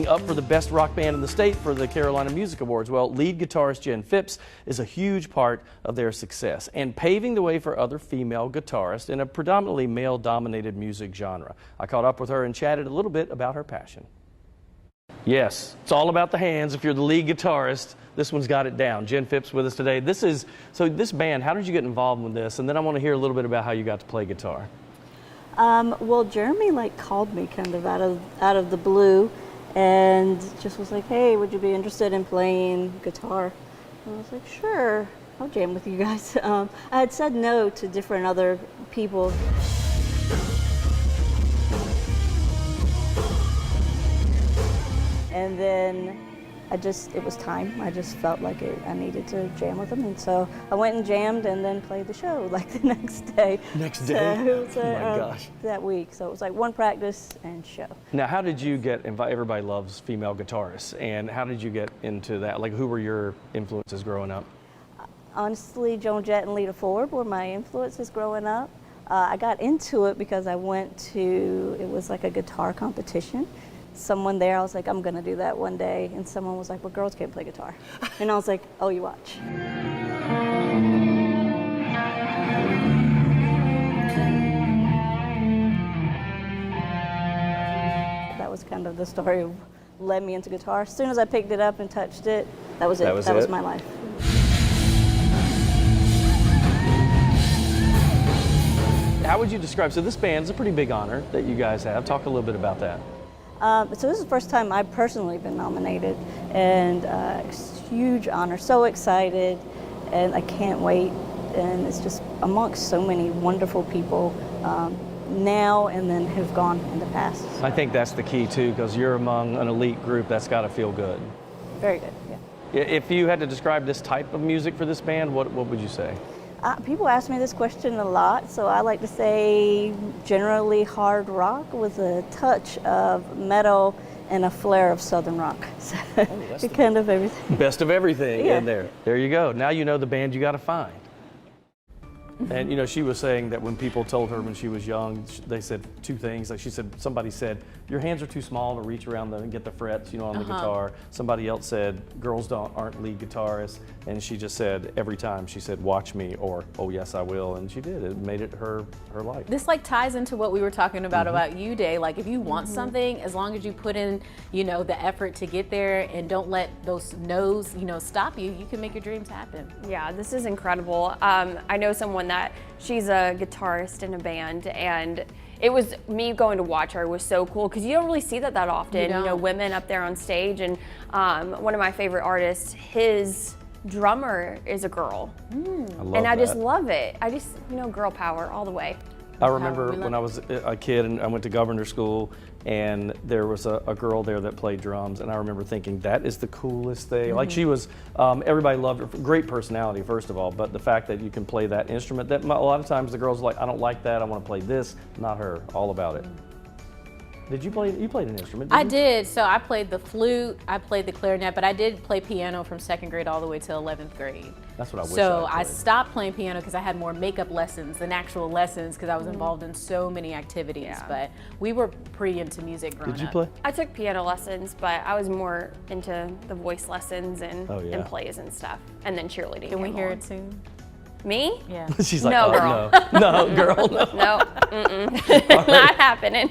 Up for the best rock band in the state for the Carolina Music Awards. Well, lead guitarist Jen Phipps is a huge part of their success and paving the way for other female guitarists in a predominantly male-dominated music genre. I caught up with her and chatted a little bit about her passion. Yes, it's all about the hands. If you're the lead guitarist, this one's got it down. Jen Phipps with us today. This band, how did you get involved with this? And then I want to hear a little bit about how you got to play guitar. Well, Jeremy called me kind of out of the blue and just was like, hey, would you be interested in playing guitar? And I was like, sure, I'll jam with you guys. I had said no to different other people. And then it was time. I just felt like I needed to jam with them. And so I went and jammed and then played the show the next day. Next day? So it was, oh my gosh. That week. So it was one practice and show. Now, how did you get involved? Everybody loves female guitarists. And how did you get into that? Who were your influences growing up? Honestly, Joan Jett and Lita Ford were my influences growing up. I got into it because I went to, it was like a guitar competition. Someone there, I was like, I'm gonna do that one day. And someone was like, well, girls can't play guitar. And I was like, oh, you watch. That was kind of the story of led me into guitar. As soon as I picked it up and touched it, that was it. That was my life. How would you describe, so this band's a pretty big honor that you guys have. Talk a little bit about that. So this is the first time I've personally been nominated, and it's a huge honor. So excited, and I can't wait. And it's just amongst so many wonderful people now and then have gone in the past. I think that's the key too, because you're among an elite group. That's got to feel good. Very good, yeah. If you had to describe this type of music for this band, what would you say? People ask me this question a lot, so I like to say generally hard rock with a touch of metal and a flair of southern rock. So kind of everything. Best of everything in there. There you go. Now you know the band you got to find. And she was saying that when people told her when she was young, they said two things. She said, somebody said, your hands are too small to reach around and get the frets, on the guitar. Somebody else said, girls aren't lead guitarists. And she just said, every time she said, watch me, or, oh yes, I will. And she did. It made it her life. This ties into what we were talking about you, Day. If you want something, as long as you put in, the effort to get there and don't let those no's, stop you, you can make your dreams happen. Yeah, this is incredible. I know someone that she's a guitarist in a band, and it was me going to watch her was so cool because you don't really see that often. Women up there on stage, and one of my favorite artists, his drummer is a girl, I just love it. I just girl power all the way. I remember when I was a kid and I went to governor school, and there was a girl there that played drums, and I remember thinking that is the coolest thing. She was, everybody loved her. Great personality, first of all, but the fact that you can play that instrument, that a lot of times the girls are like, I don't like that, I want to play this. Not her, all about it. Did you play? You played an instrument, didn't you? I did. So I played the flute, I played the clarinet, but I did play piano from 2nd grade all the way to 11th grade. That's what I wish So I I stopped playing piano because I had more makeup lessons than actual lessons because I was involved in so many activities. Yeah. But we were pretty into music growing up. Did you play? I took piano lessons, but I was more into the voice lessons and plays and stuff, and then cheerleading. Can we hear it soon? Me? Yeah. She's like, no, oh, girl. No, girl, no. No, not happening.